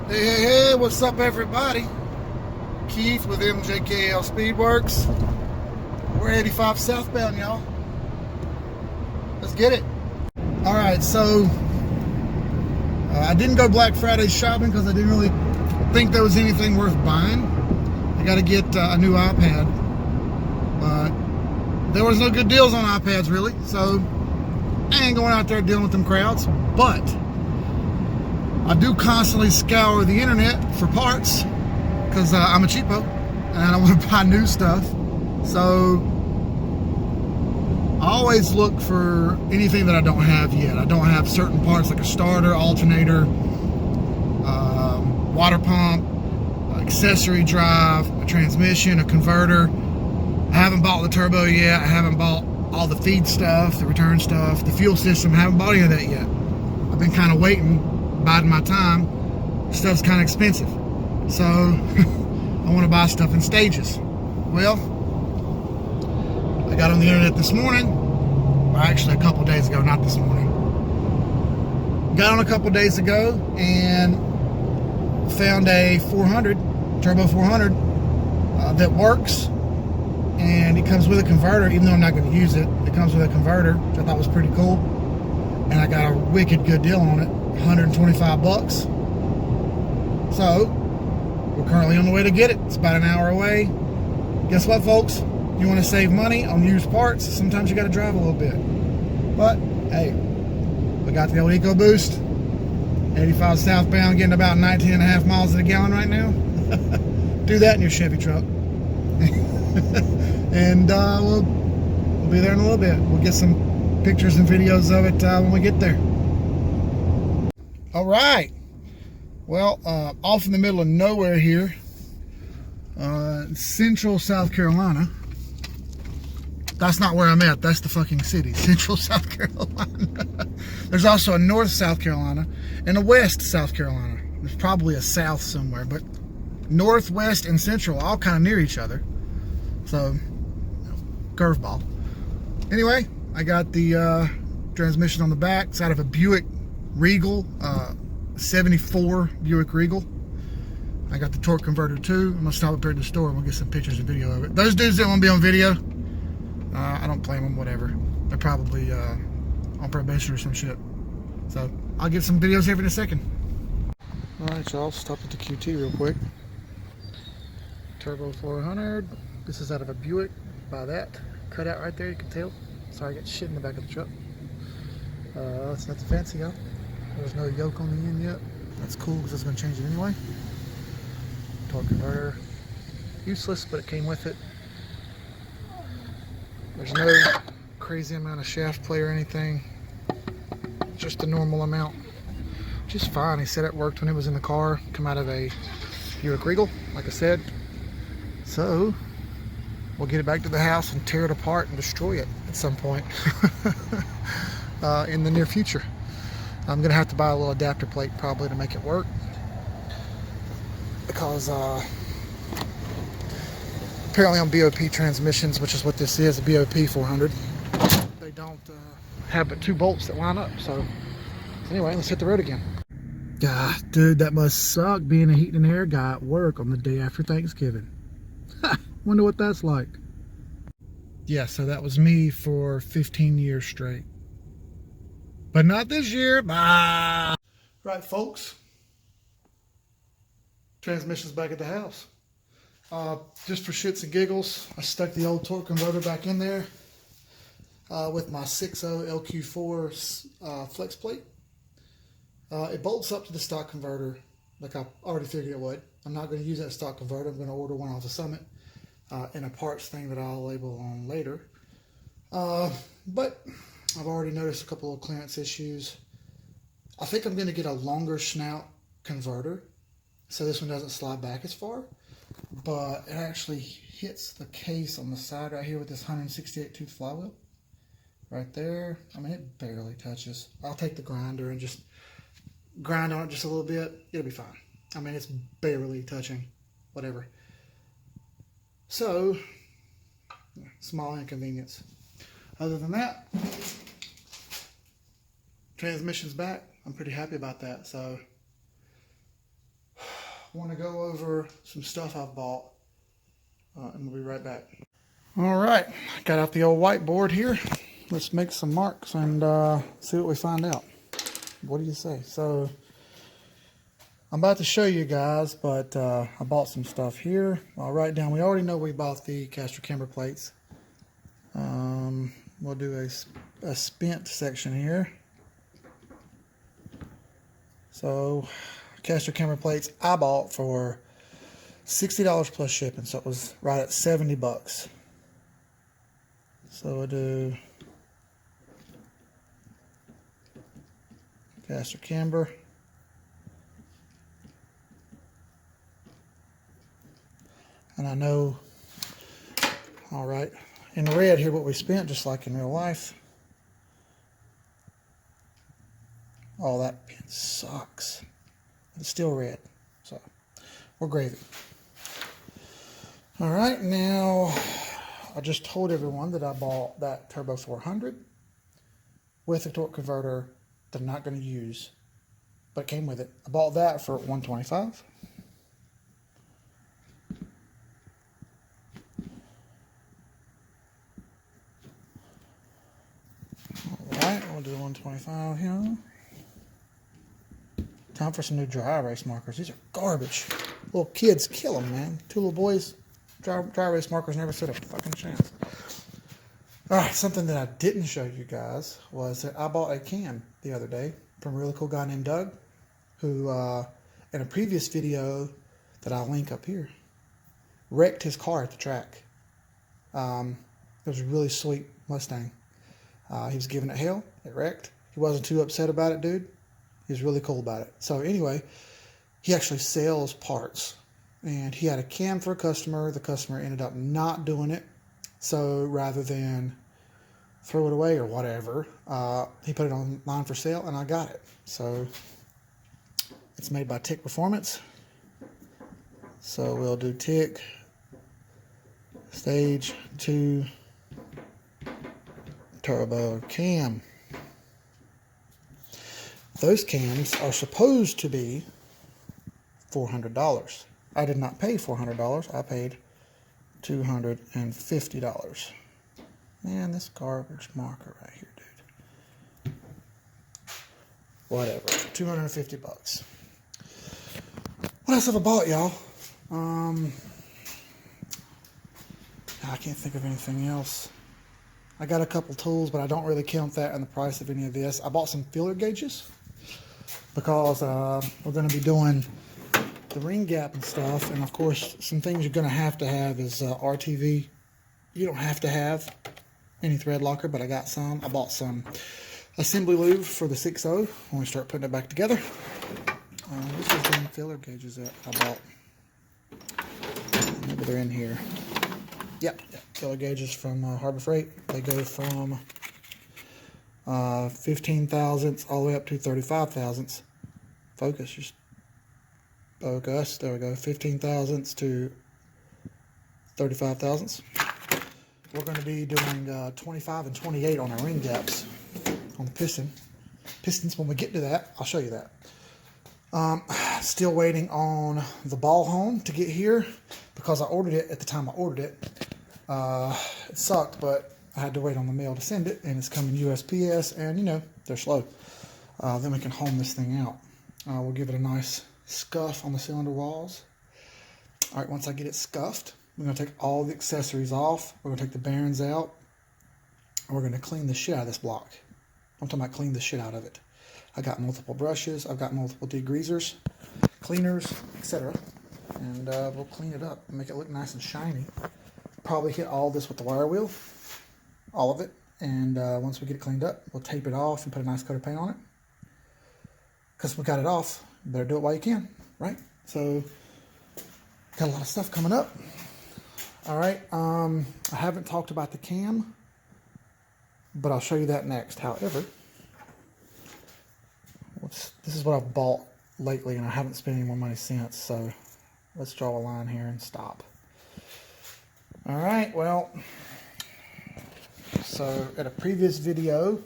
Hey, hey, hey, what's up, everybody? Keith with MJKL Speedworks. We're 85 southbound, y'all. Let's get it. All right, so I didn't go Black Friday shopping because I didn't really think there was anything worth buying. I got to get a new iPad, but there was no good deals on iPads, really, so I ain't going out there dealing with them crowds. But I do constantly scour the internet for parts because I'm a cheapo and I want to buy new stuff. So I always look for anything that I don't have yet. I don't have certain parts like a starter, alternator, water pump, accessory drive, a transmission, a converter. I haven't bought the turbo yet. I haven't bought all the feed stuff, the return stuff, the fuel system. I haven't bought any of that yet. I've been kind of waiting, biding my time. Stuff's kind of expensive, so I want to buy stuff in stages. Well, I got on the internet this morning, or actually a couple days ago, not this morning. Got on a couple days ago and found a 400, turbo 400 that works, and it comes with a converter. Even though I'm not going to use it, it comes with a converter, which I thought was pretty cool, and I got a wicked good deal on it. 125 bucks. So we're currently on the way to get it. It's about an hour away. Guess what, folks? You want to save money on used parts, sometimes you got to drive a little bit. But hey, we got the old EcoBoost, 85 southbound, getting about 19.5 miles to the gallon right now. Do that in your Chevy truck. And we'll be there in a little bit. We'll get some pictures and videos of it when we get there. All right, well, off in the middle of nowhere here, Central South Carolina. That's not where I'm at. That's the fucking city, Central South Carolina. There's also a North South Carolina and a West South Carolina. There's probably a South somewhere, but North, West, and Central all kind of near each other. So, curveball. Anyway, I got the transmission on the back. It's out of a Buick Regal, 74 Buick Regal. I got the torque converter too. I'm gonna stop up here at the store and we'll get some pictures and video of it. Those dudes that want to be on video, I don't blame them, whatever. They're probably on probation or some shit. So I'll get some videos here in a second. Alright, y'all, stop at the QT real quick. Turbo 400. This is out of a Buick. By that cutout right there, you can tell. Sorry, I got shit in the back of the truck. It's nothing fancy, y'all. There's no yoke on the end yet. That's cool because it's going to change it anyway. Torque converter. Useless, but it came with it. There's no crazy amount of shaft play or anything. Just the normal amount. Just fine. He said it worked when it was in the car. Come out of a Buick Regal, like I said. So we'll get it back to the house and tear it apart and destroy it at some point in the near future. I'm gonna have to buy a little adapter plate probably to make it work, because apparently on BOP transmissions, which is what this is, a BOP 400, they don't have but 2 bolts that line up. So anyway, let's hit the road again. God, dude, that must suck being a heat and air guy at work on the day after Thanksgiving. Wonder what that's like. Yeah, so that was me for 15 years straight. But not this year. Bye. Right, folks. Transmission's back at the house. Just for shits and giggles, I stuck the old torque converter back in there with my 6.0 LQ4 flex plate. It bolts up to the stock converter like I already figured it would. I'm not going to use that stock converter. I'm going to order one off the Summit in a parts thing that I'll label on later. But I've already noticed a couple of clearance issues. I think I'm going to get a longer snout converter so this one doesn't slide back as far, but it actually hits the case on the side right here with this 168 tooth flywheel right there. I mean, it barely touches. I'll take the grinder and just grind on it just a little bit. It'll be fine. I mean, it's barely touching, whatever. So, small inconvenience. Other than that, transmission's back. I'm pretty happy about that. So want to go over some stuff I've bought, and we'll be right back. All right, got out the old whiteboard here. Let's make some marks and see what we find out. What do you say? So I'm about to show you guys, but I bought some stuff here. I'll write down. We already know we bought the caster camber plates. We'll do a spent section here. So caster camber plates I bought for $60 plus shipping, so it was right at 70 bucks. So we'll do caster camber. And I know, all right, in red here what we spent, just like in real life. Oh, that pen sucks. It's still red, so we're gravy. All right, now I just told everyone that I bought that Turbo 400 with a torque converter that I'm not going to use, but it came with it. I bought that for $125. Alright, we'll do 125 here. Time for some new dry erase markers. These are garbage. Little kids kill them, man. Two little boys, dry erase markers never stood a fucking chance. Alright, something that I didn't show you guys was that I bought a cam the other day from a really cool guy named Doug, who in a previous video that I'll link up here, wrecked his car at the track. It was a really sweet Mustang. He was giving it hell. It wrecked. He wasn't too upset about it, dude. He was really cool about it. So anyway, he actually sells parts. And he had a cam for a customer. The customer ended up not doing it. So rather than throw it away or whatever, he put it online for sale, and I got it. So it's made by Tick Performance. So we'll do Tick Stage 2 Turbo Cam. Those cams are supposed to be $400. I did not pay $400. I paid $250. Man, this garbage marker right here, dude. Whatever. 250 bucks. What else have I bought, y'all? I can't think of anything else. I got a couple tools, but I don't really count that in the price of any of this. I bought some feeler gauges because we're going to be doing the ring gap and stuff. And of course, some things you're going to have is RTV. You don't have to have any thread locker, but I got some. I bought some assembly lube for the 6.0 when we start putting it back together. This is the feeler gauges that I bought. Maybe they're in here. Yep, feeler gauges from Harbor Freight. They go from 15 thousandths all the way up to 35 thousandths. Focus, just focus. There we go. 15 thousandths to 35 thousandths. We're going to be doing 25 and 28 on our ring gaps on the pistons. When we get to that, I'll show you that. Still waiting on the ball hone to get here because I ordered it at the time I ordered it. It sucked, but I had to wait on the mail to send it, and it's coming USPS, and you know, they're slow. Then we can hone this thing out. We'll give it a nice scuff on the cylinder walls. All right, once I get it scuffed, we're going to take all the accessories off. We're going to take the bearings out, and we're going to clean the shit out of this block. I'm talking about clean the shit out of it. I got multiple brushes, I've got multiple degreasers, cleaners, etc. And we'll clean it up and make it look nice and shiny. Probably hit all this with the wire wheel, all of it. And once we get it cleaned up, we'll tape it off and put a nice coat of paint on it. Because we got it off, you better do it while you can, right? So, got a lot of stuff coming up. All right, I haven't talked about the cam, but I'll show you that next. However, this is what I've bought lately, and I haven't spent any more money since, so let's draw a line here and stop. All right, well, so at a previous video,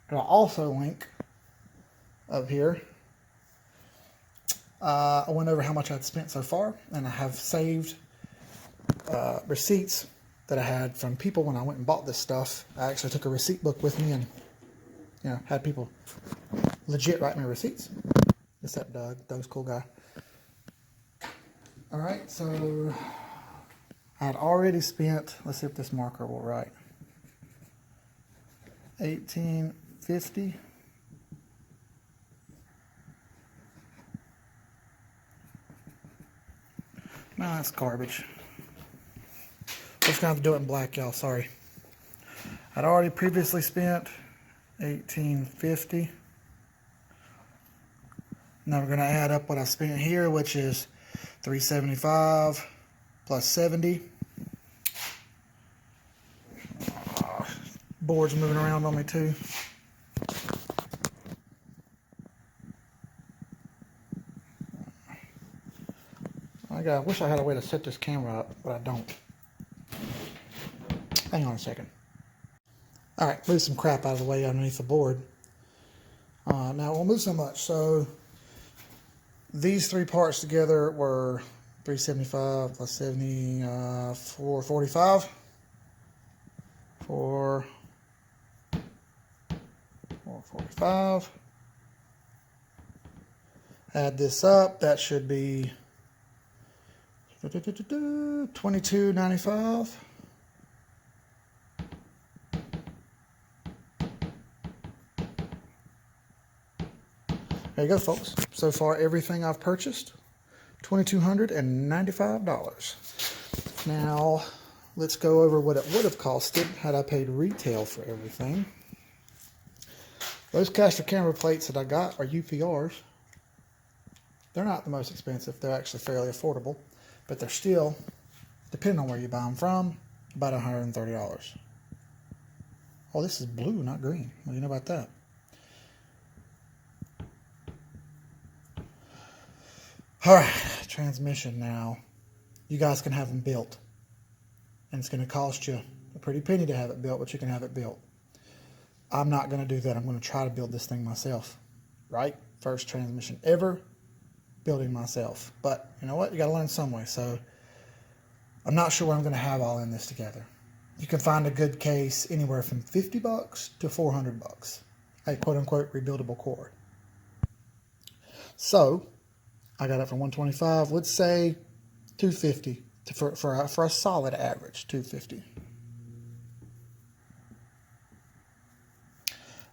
and I'll also link up here, I went over how much I'd spent so far, and I have saved receipts that I had from people when I went and bought this stuff. I actually took a receipt book with me and, you know, had people legit write me receipts. Except Doug. Doug's a cool guy. All right, so I'd already spent, let's see if this marker will write, $18.50. No, that's garbage. We're just gonna have to do it in black, y'all. Sorry. I'd already previously spent $18.50. Now we're gonna add up what I spent here, which is $375 plus 70. Board's moving around on me too. I wish I had a way to set this camera up, but I don't. Hang on a second. All right, move some crap out of the way underneath the board. Now we'll move so much. So these three parts together were $375 plus 70, $445. $445. Add this up. That should be $22.95. There you go, folks. So far, everything I've purchased, $2,295. Now, let's go over what it would have costed had I paid retail for everything. Those caster camera plates that I got are UPRs. They're not the most expensive. They're actually fairly affordable, but they're still, depending on where you buy them from, about $130. Oh, this is blue, not green. What do you know about that? All right, transmission now. You guys can have them built. And it's going to cost you a pretty penny to have it built, but you can have it built. I'm not going to do that. I'm going to try to build this thing myself. Right? First transmission ever, building myself. But you know what? You got to learn some way. So I'm not sure what I'm going to have all in this together. You can find a good case anywhere from $50 to $400. A quote-unquote rebuildable core. So I got it from 125. Let's say 250 for a solid average. 250.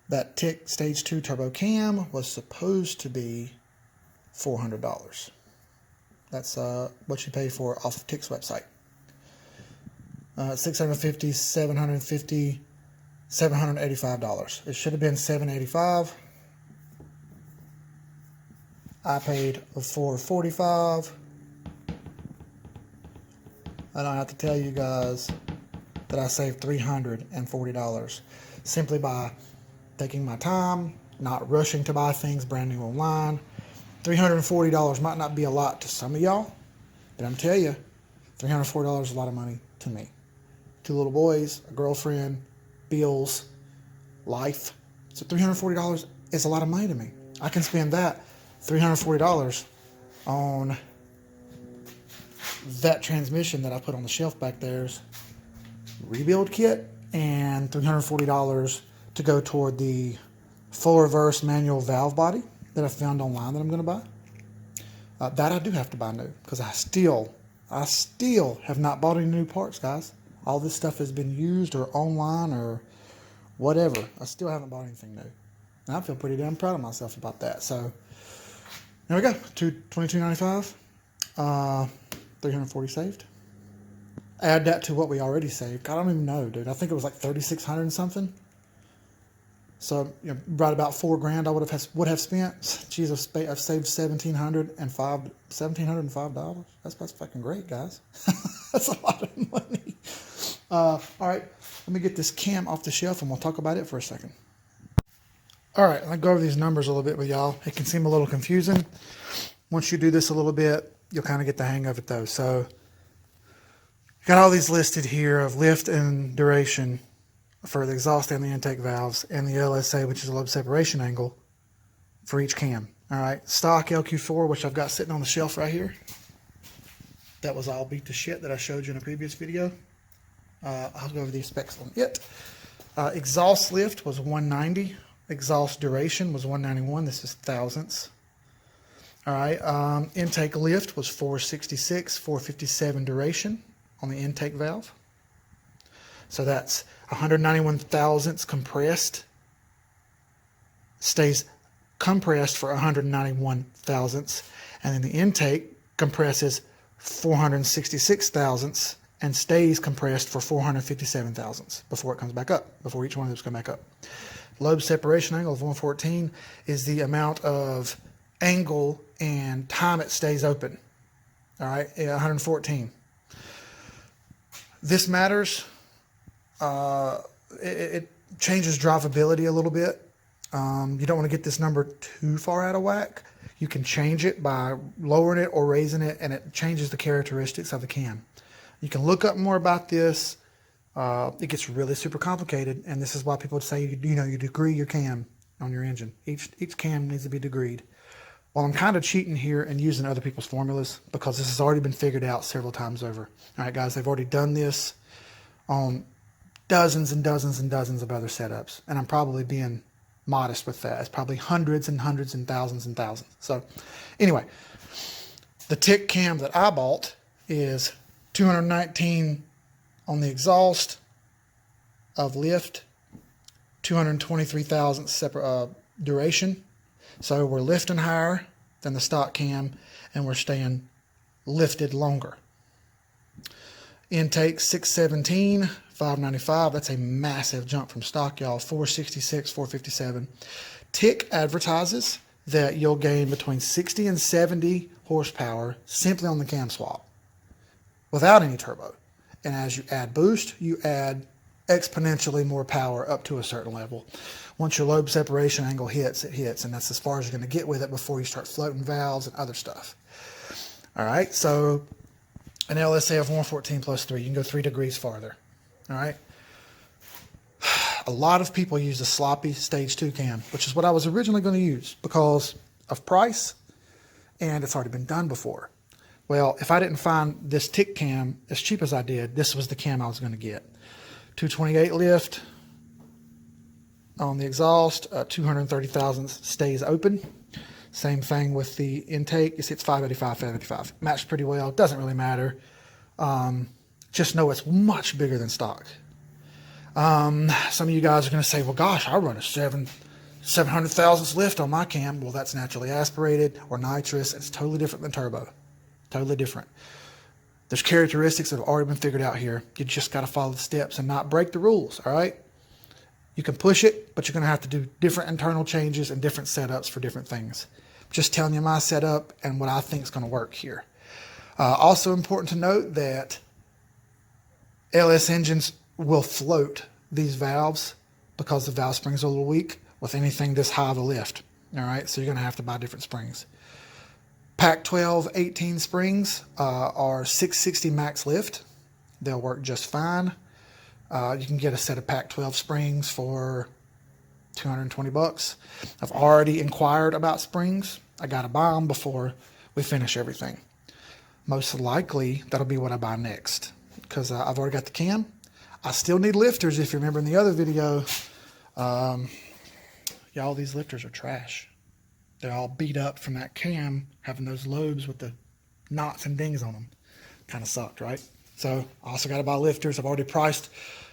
That TIC Stage 2 Turbo Cam was supposed to be $400. That's what you pay for off of TIC's website. $650, $750, $785. It should have been $785. I paid $445. I don't have to tell you guys that I saved $340 simply by taking my time, not rushing to buy things brand new online. $340 might not be a lot to some of y'all, but I'm telling you, $340 is a lot of money to me. 2 little boys, a girlfriend, bills, life. So $340 is a lot of money to me. I can spend that $340 on that transmission that I put on the shelf back there's rebuild kit, and $340 to go toward the full reverse manual valve body that I found online that I'm going to buy. That I do have to buy new because I still have not bought any new parts, guys. All this stuff has been used or online or whatever. I still haven't bought anything new. And I feel pretty damn proud of myself about that. So there we go. $22.95. 340 saved. Add that to what we already saved. I don't even know, dude. I think it was like 3,600 and something. So, you know, right about $4,000 I would have spent. Jeez, I've saved $1,705. That's fucking great, guys. That's a lot of money. All right, let me get this cam off the shelf and we'll talk about it for a second. All right, I'll go over these numbers a little bit with y'all. It can seem a little confusing. Once you do this a little bit, you'll kind of get the hang of it though. So, got all these listed here of lift and duration for the exhaust and the intake valves, and the LSA, which is the lobe separation angle, for each cam. All right, stock LQ4, which I've got sitting on the shelf right here. That was all beat to shit that I showed you in a previous video. I'll go over these specs on it. Exhaust lift was 190. Exhaust duration was 191. This is thousandths. All right, intake lift was 466, 457 duration on the intake valve. So that's 191 thousandths compressed. Stays compressed for 191 thousandths. And then the intake compresses 466 thousandths and stays compressed for 457 thousandths before it comes back up, before each one of those come back up. Lobe separation angle of 114 is the amount of angle and time it stays open. All right, 114. This matters. It changes drivability a little bit. You don't want to get this number too far out of whack. You can change it by lowering it or raising it, and it changes the characteristics of the cam. You can look up more about this. It gets really super complicated, and this is why people say you degree your cam on your engine. Each cam needs to be degreed. Well, I'm kind of cheating here and using other people's formulas because this has already been figured out several times over. All right, guys, they've already done this on dozens and dozens and dozens of other setups, and I'm probably being modest with that. It's probably hundreds and hundreds and thousands and thousands. So anyway, the tick cam that I bought is 219 on the exhaust of lift, 223 thousandths separate duration. So we're lifting higher than the stock cam, and we're staying lifted longer. Intake 617, 595. That's a massive jump from stock, y'all. 466, 457. Tick advertises that you'll gain between 60 and 70 horsepower simply on the cam swap without any turbo. And as you add boost, you add exponentially more power up to a certain level. Once your lobe separation angle hits, it hits, and that's as far as you're going to get with it before you start floating valves and other stuff. All right, so an LSA of 114 plus 3, you can go 3 degrees farther. All right. A lot of people use the sloppy stage 2 cam, which is what I was originally going to use because of price, and it's already been done before. Well, if I didn't find this tick cam as cheap as I did, this was the cam I was going to get. 228 lift on the exhaust, 230 thousandths stays open. Same thing with the intake. You see it's 585, 585. Matched pretty well. Doesn't really matter. Just know it's much bigger than stock. Some of you guys are going to say, well, gosh, I run a 700 thousandths lift on my cam. Well, that's naturally aspirated or nitrous. It's totally different than turbo. Totally different. There's characteristics that have already been figured out here. You just got to follow the steps and not break the rules, all right? You can push it, but you're going to have to do different internal changes and different setups for different things. Just telling you my setup and what I think is going to work here. Also important to note that LS engines will float these valves because the valve springs are a little weak with anything this high of a lift. All right, so you're going to have to buy different springs. Pack 12 18 springs are 660 max lift. They'll work just fine. You can get a set of Pack 12 springs for 220 bucks. I've already inquired about springs. I got to buy them before we finish everything. Most likely that'll be what I buy next because I've already got the cam. I still need lifters. If you remember in the other video, y'all, these lifters are trash. They're all beat up from that cam having those lobes with the knots and dings on them. Kind of sucked, right? So I also got to buy lifters. I've already priced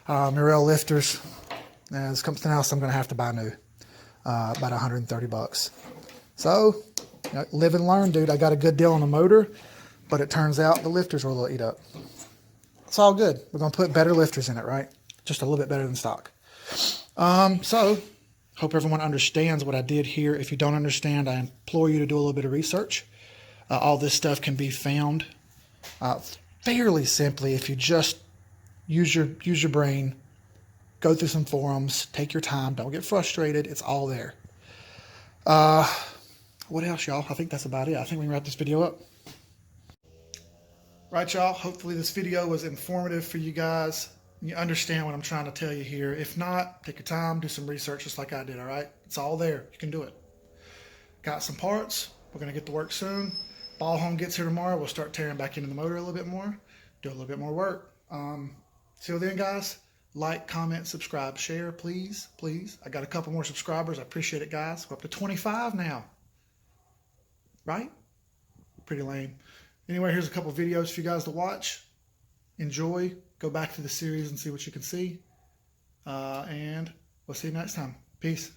Mirel lifters. There's something else I'm going to have to buy new. About 130 bucks. So live and learn, dude. I got a good deal on the motor, but it turns out the lifters were a little eat up. It's all good. We're going to put better lifters in it, right? Just a little bit better than stock. So hope everyone understands what I did here. If you don't understand, I implore you to do a little bit of research. All this stuff can be found fairly simply if you just use your brain, go through some forums, take your time, don't get frustrated. It's all there. What else, y'all? I think that's about it. I think we can wrap this video up. Right, y'all. Hopefully this video was informative for you guys. You understand what I'm trying to tell you here. If not, take your time, do some research just like I did, all right? It's all there. You can do it. got some parts. We're going to get to work soon. Ball home gets here tomorrow. We'll start tearing back into the motor a little bit more, do a little bit more work. Till then, guys, like, comment, subscribe, share, please, please. I got a couple more subscribers. I appreciate it, guys. We're up to 25 now. Right? Pretty lame. Anyway, here's a couple videos for you guys to watch. Enjoy. Go back to the series and see what you can see. And we'll see you next time. Peace.